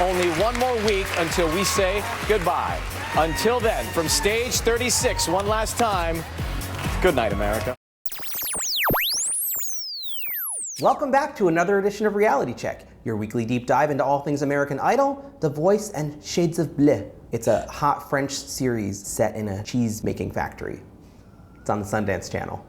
Only one more week until we say goodbye. Until then, from stage 36, one last time, good night, America. Welcome back to another edition of Reality Check, your weekly deep dive into all things American Idol, The Voice, and Shades of Bleu. It's a hot French series set in a cheese-making factory. It's on the Sundance Channel.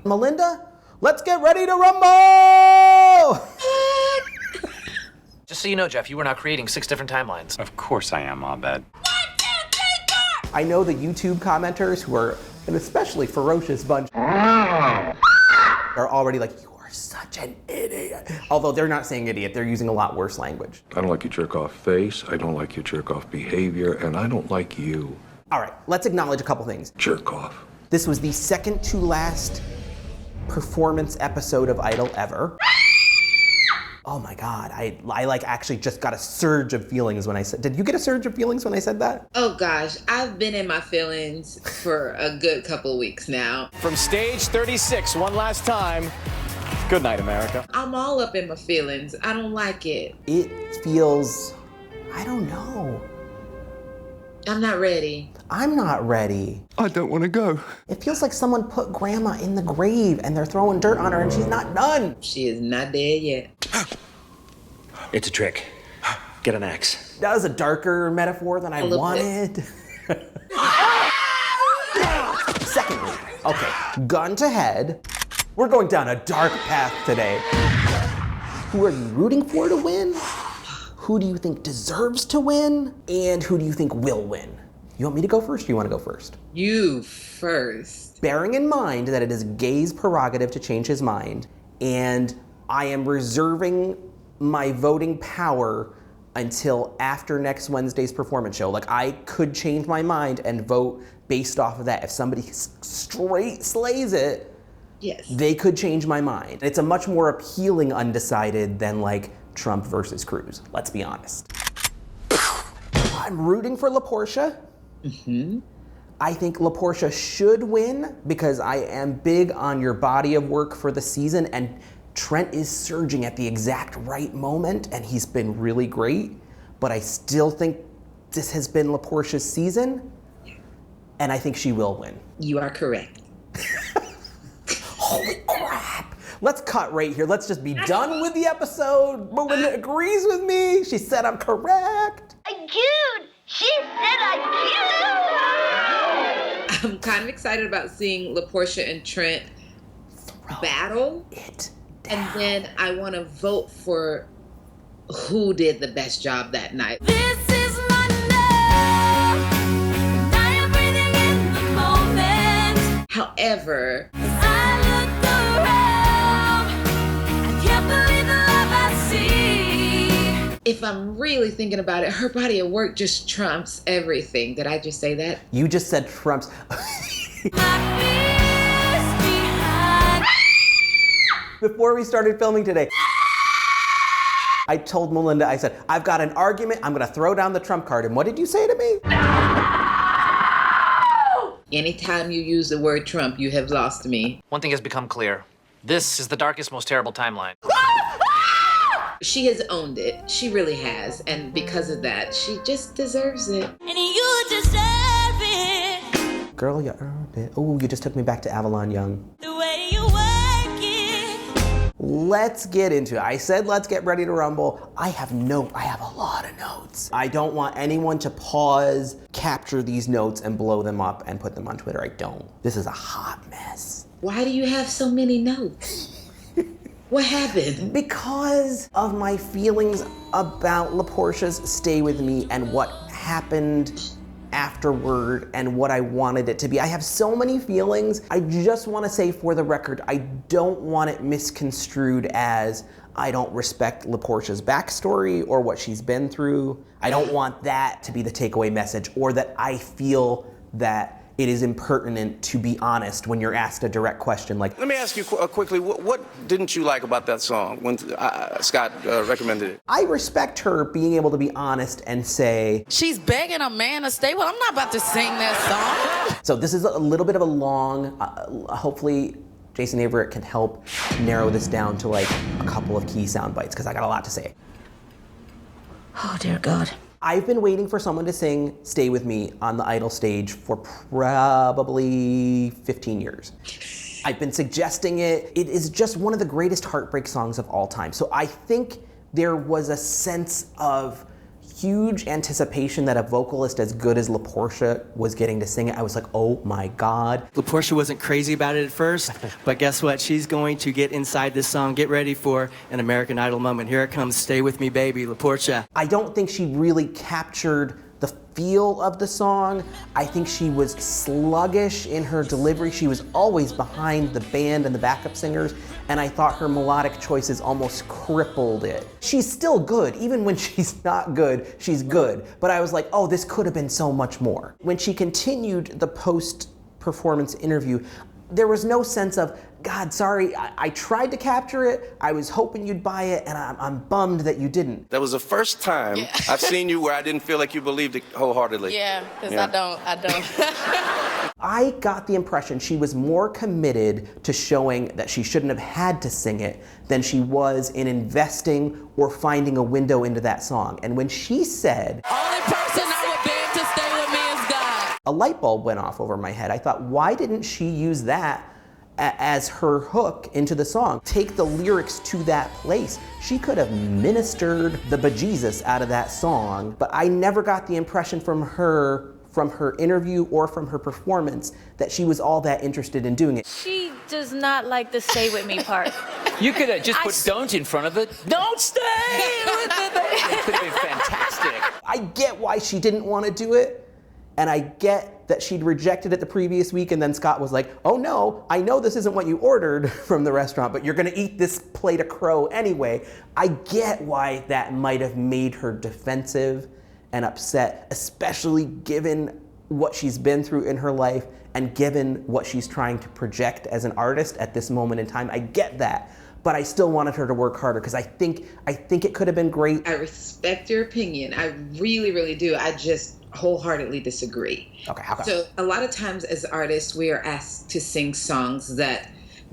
Melinda, let's get ready to rumble! Just so you know, Jeff, you were now creating 6 different timelines. Of course I am, Abed. I know the YouTube commenters, who are an especially ferocious bunch, are already like, you are such an idiot. Although they're not saying idiot, they're using a lot worse language. I don't like your jerk-off face, I don't like your jerk-off behavior, and I don't like you. All right, let's acknowledge a couple things. Jerk-off. This was the second to last performance episode of Idol ever. Oh my God, I like actually just got a surge of feelings when I said, did you get a surge of feelings when I said that? Oh gosh, I've been in my feelings for a good couple of weeks now. From stage 36, one last time, good night, America. I'm all up in my feelings. I don't like it. It feels, I don't know. I'm not ready. I'm not ready. I don't want to go. It feels like someone put grandma in the grave and they're throwing dirt on her and she's not done. She is not dead yet. It's a trick. Get an axe. That was a darker metaphor than I wanted. Secondly, okay, gun to head. We're going down a dark path today. Who are you rooting for to win? Who do you think deserves to win? And who do you think will win? You want me to go first or you want to go first? You first. Bearing in mind that it is Gay's prerogative to change his mind, and I am reserving my voting power until after next Wednesday's performance show. Like, I could change my mind and vote based off of that. If somebody straight slays it, yes, they could change my mind. It's a much more appealing undecided than like Trump versus Cruz, let's be honest. I'm rooting for LaPortia. Mm-hmm. I think LaPortia should win because I am big on your body of work for the season, and Trent is surging at the exact right moment and he's been really great, but I still think this has been LaPortia's season and I think she will win. You are correct. Holy crap. Let's cut right here. Let's just be done with the episode. Melinda agrees with me. She said I'm correct. Dude, she said I cute. I'm kind of excited about seeing LaPortia and Trent battle. It down. And then I want to vote for who did the best job that night. This is my love, and I am breathing in the moment. However, As I look around, I can't believe the love I see. if I'm really thinking about it, her body of work just trumps everything. Did I just say that? You just said Trump's. Before we started filming today, I told Melinda, I said, I've got an argument, I'm gonna throw down the Trump card. And what did you say to me? Anytime you use the word Trump, you have lost me. One thing has become clear. This is the darkest, most terrible timeline. She has owned it. She really has. And because of that, she just deserves it. And you deserve it. Girl, you earned it. Oh, you just took me back to Avalon Young. The way you work it. Let's get into it. I said let's get ready to rumble. I have a lot of notes. I don't want anyone to pause, capture these notes, and blow them up and put them on Twitter. I don't. This is a hot mess. Why do you have so many notes? What happened? Because of my feelings about LaPortia's Stay With Me and what happened afterward and what I wanted it to be. I have so many feelings. I just want to say for the record, I don't want it misconstrued as I don't respect LaPortia's backstory or what she's been through. I don't want that to be the takeaway message, or that I feel that it is impertinent to be honest when you're asked a direct question like, Let me ask you quickly, what didn't you like about that song when Scott recommended it? I respect her being able to be honest and say, she's begging a man to stay. Well, I'm not about to sing that song. so this is a little bit of a long, hopefully Jason Averett can help narrow this down to like a couple of key sound bites because I got a lot to say. Oh, dear God. I've been waiting for someone to sing Stay With Me on the Idol stage for probably 15 years. I've been suggesting it. It is just one of the greatest heartbreak songs of all time. So I think there was a sense of huge anticipation that a vocalist as good as LaPortia was getting to sing it. I was like, oh my God. LaPortia wasn't crazy about it at first, but guess what? She's going to get inside this song. Get ready for an American Idol moment. Here it comes, Stay With Me, Baby, LaPortia. I don't think she really captured the feel of the song. I think she was sluggish in her delivery. She was always behind the band and the backup singers, and I thought her melodic choices almost crippled it. She's still good. Even when she's not good, she's good. But I was like, oh, this could have been so much more. When she continued the post-performance interview, there was no sense of, God, sorry, I tried to capture it, I was hoping you'd buy it, and I'm bummed that you didn't. That was the first time I've seen you where I didn't feel like you believed it wholeheartedly. Yeah, because I don't. I got the impression she was more committed to showing that she shouldn't have had to sing it than she was in investing or finding a window into that song. And when she said, Only person I would beg to stay with me is God. a light bulb went off over my head. I thought, why didn't she use that as her hook into the song? Take the lyrics to that place. She could have ministered the bejesus out of that song, but I never got the impression from her interview or from her performance that she was all that interested in doing it. She does not like the stay with me part. You could have just put don't in front of it. Don't stay with me, baby. It could have been fantastic. I get why she didn't want to do it, and I get that she'd rejected it the previous week, and then Scott was like, oh no, I know this isn't what you ordered from the restaurant, but you're gonna eat this plate of crow anyway. I get why that might have made her defensive and upset, especially given what she's been through in her life and given what she's trying to project as an artist at this moment in time. I get that, but I still wanted her to work harder because I think it could have been great. I respect your opinion. I really, really do. I just wholeheartedly disagree. Okay, how come? So a lot of times as artists, we are asked to sing songs that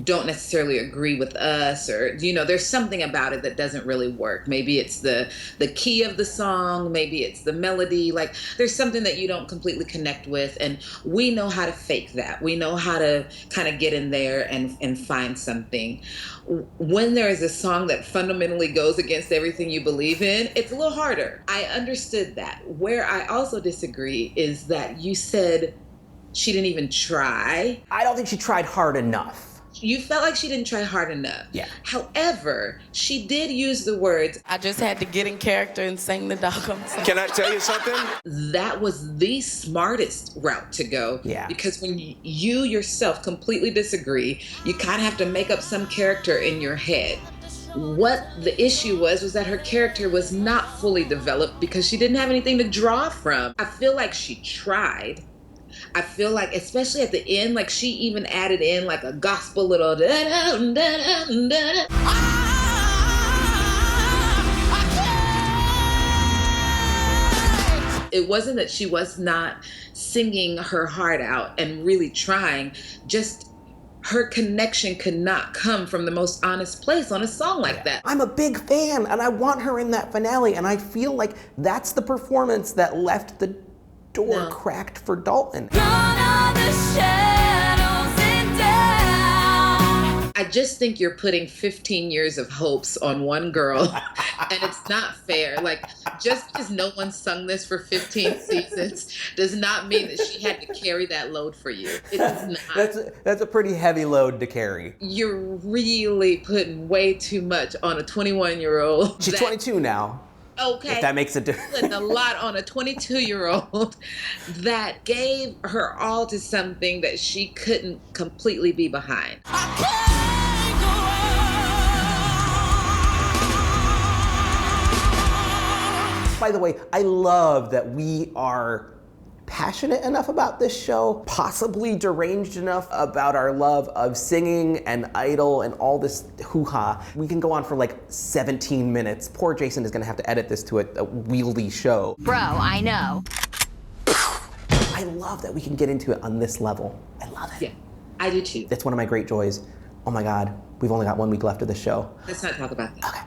don't necessarily agree with us, or there's something about it that doesn't really work. Maybe it's the key of the song, maybe it's the melody, like there's something that you don't completely connect with, and we know how to fake that. We know how to kind of get in there and find something. When there is a song that fundamentally goes against everything you believe in, it's a little harder. I understood that. Where I also disagree is that you said she didn't even try. I don't think she tried hard enough. You felt like she didn't try hard enough. Yeah. However, she did use the words. I just had to get in character and sing the doggone song. Can I tell you something? That was the smartest route to go. Yeah. Because when you yourself completely disagree, you kind of have to make up some character in your head. What the issue was that her character was not fully developed because she didn't have anything to draw from. I feel like she tried. I feel like, especially at the end, like she even added in like a gospel little da-da-da-da-da. It wasn't that she was not singing her heart out and really trying, just her connection could not come from the most honest place on a song like that. I'm a big fan, and I want her in that finale, and I feel like that's the performance that left the door cracked for Dalton. Gone are the shadows and down. I just think you're putting 15 years of hopes on one girl, and it's not fair. Like, just because no one sung this for 15 seasons does not mean that she had to carry that load for you. It does not. That's a pretty heavy load to carry. You're really putting way too much on a 21-year-old. She's 22 now. Okay. If that makes a difference. Putting a lot on a 22-year-old that gave her all to something that she couldn't completely be behind. By the way, I love that we are passionate enough about this show, possibly deranged enough about our love of singing and Idol and all this hoo-ha. We can go on for like 17 minutes. Poor Jason is gonna have to edit this to a wieldy show. Bro, I know. I love that we can get into it on this level. I love it. Yeah, I do too. That's one of my great joys. Oh my God, we've only got 1 week left of this show. Let's not talk about that. Okay.